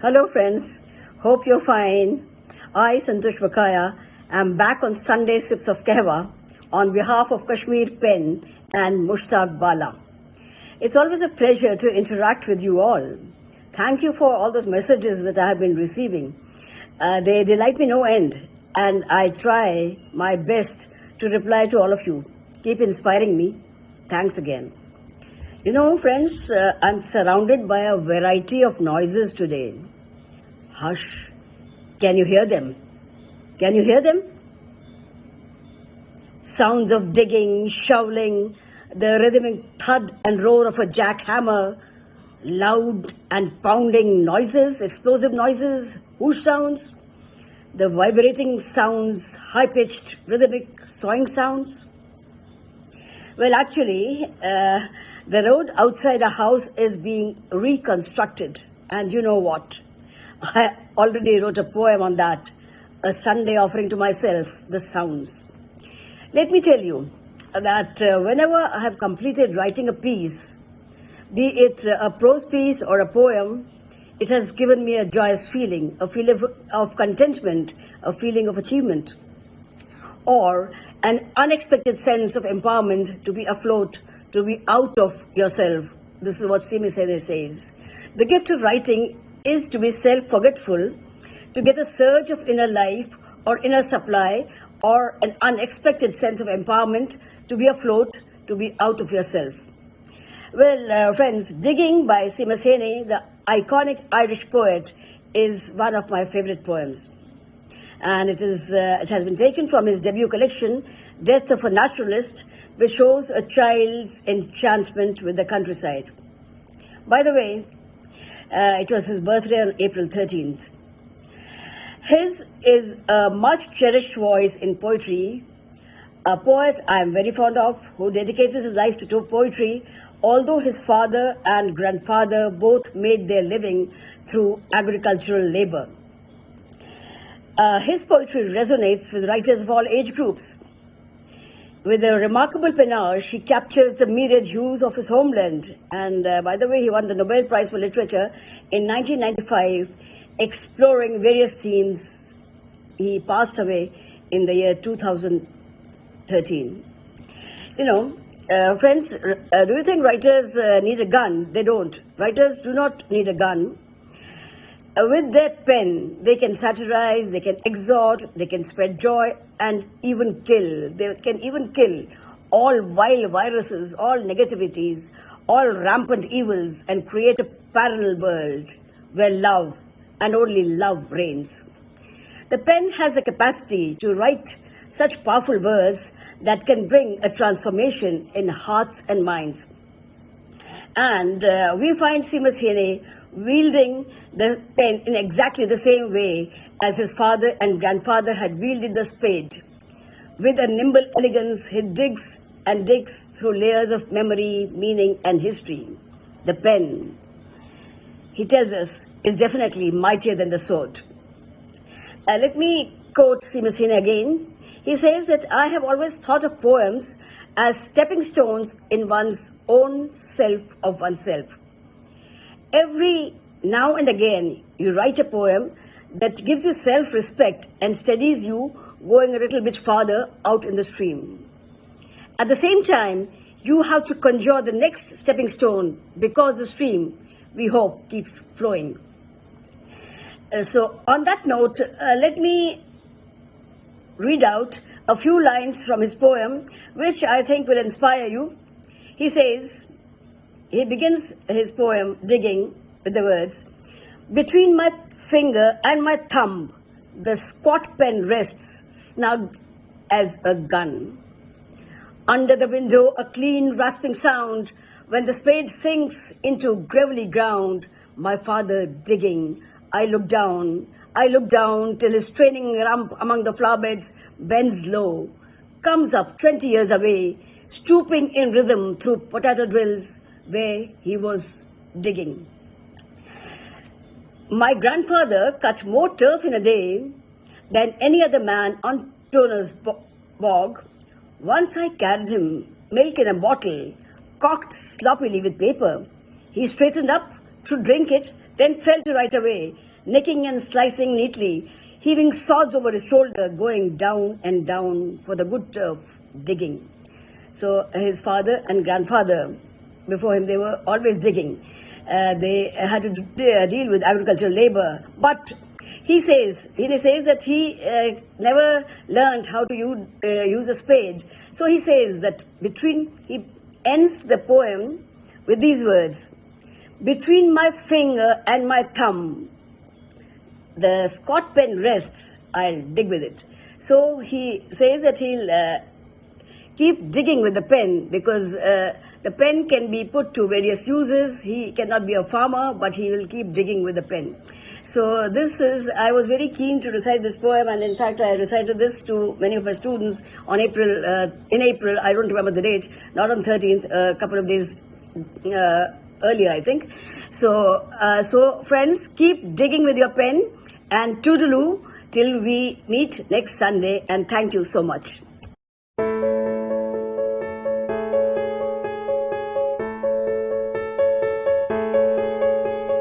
Hello friends, hope you're fine. I, Santosh Bakaya, am back on Sunday Sips of Kehwa on behalf of Kashmir Pen and Mushtaq Bala. It's always a pleasure to interact with you all. Thank you for all those messages that I have been receiving. They delight me no end, and I try my best to reply to all of you. Keep inspiring me. Thanks again. You know, friends, I'm surrounded by a variety of noises today. Hush. Can you hear them? Can you hear them? Sounds of digging, shoveling, the rhythmic thud and roar of a jackhammer, loud and pounding noises, explosive noises, whoosh sounds, the vibrating sounds, high-pitched, rhythmic sawing sounds. Well, actually, the road outside our house is being reconstructed. And you know what? I already wrote a poem on that, a Sunday offering to myself, the sounds. Let me tell you that whenever I have completed writing a piece, be it a prose piece or a poem, it has given me a joyous feeling, a feeling of contentment, a feeling of achievement, or an unexpected sense of empowerment to be afloat, to be out of yourself. This is what Simi Sene says. The gift of writing is to be self-forgetful, to get a surge of inner life or inner supply or an unexpected sense of empowerment, to be afloat, to be out of yourself. Well, friends, Digging by Seamus Heaney, the iconic Irish poet, is one of my favorite poems. And it has been taken from his debut collection, Death of a Naturalist, which shows a child's enchantment with the countryside. By the way, it was his birthday on April 13th. His is a much cherished voice in poetry, a poet I am very fond of, who dedicated his life to poetry, although his father and grandfather both made their living through agricultural labor. His poetry resonates with writers of all age groups. With a remarkable panache, he captures the myriad hues of his homeland. And by the way, he won the Nobel Prize for Literature in 1995, exploring various themes. He passed away in the year 2013. You know, friends, do you think writers need a gun? They don't. Writers do not need a gun. With their pen, they can satirize, they can exhort, they can spread joy, and even kill. They can even kill all vile viruses, all negativities, all rampant evils, and create a parallel world where love and only love reigns. The pen has the capacity to write such powerful words that can bring a transformation in hearts and minds. And we find Seamus Heaney wielding the pen in exactly the same way as his father and grandfather had wielded the spade. With a nimble elegance, he digs and digs through layers of memory, meaning, and history. The pen, he tells us, is definitely mightier than the sword. Let me quote Seamus Heaney again. He says that I have always thought of poems as stepping stones in one's own self of oneself. Every now and again, you write a poem that gives you self-respect and steadies you going a little bit farther out in the stream. At the same time, you have to conjure the next stepping stone because the stream, we hope, keeps flowing. So on that note, let me read out a few lines from his poem, which I think will inspire you. He says, he begins his poem, Digging, with the words, "Between my finger and my thumb, the squat pen rests snug as a gun. Under the window, a clean rasping sound. When the spade sinks into gravelly ground, my father digging, I look down till his straining rump among the flower beds bends low, comes up 20 years away, stooping in rhythm through potato drills where he was digging. My grandfather cut more turf in a day than any other man on Toner's bog. Once I carried him milk in a bottle, cocked sloppily with paper. He straightened up to drink it, then fell to right away. nicking and slicing neatly, heaving sods over his shoulder, going down and down for the good turf, digging. So his father and grandfather, before him, they were always digging. They had to deal with agricultural labor. But he says that he never learned how to use a spade. So he says that he ends the poem with these words: between my finger and my thumb, the Scott pen rests, I'll dig with it. So he says that he'll keep digging with the pen, because the pen can be put to various uses. He cannot be a farmer, but he will keep digging with the pen. So I was very keen to recite this poem, and in fact I recited this to many of my students in April, I don't remember the date, not on 13th, a couple of days earlier, I think. So friends, keep digging with your pen, and toodaloo till we meet next Sunday, and thank you so much.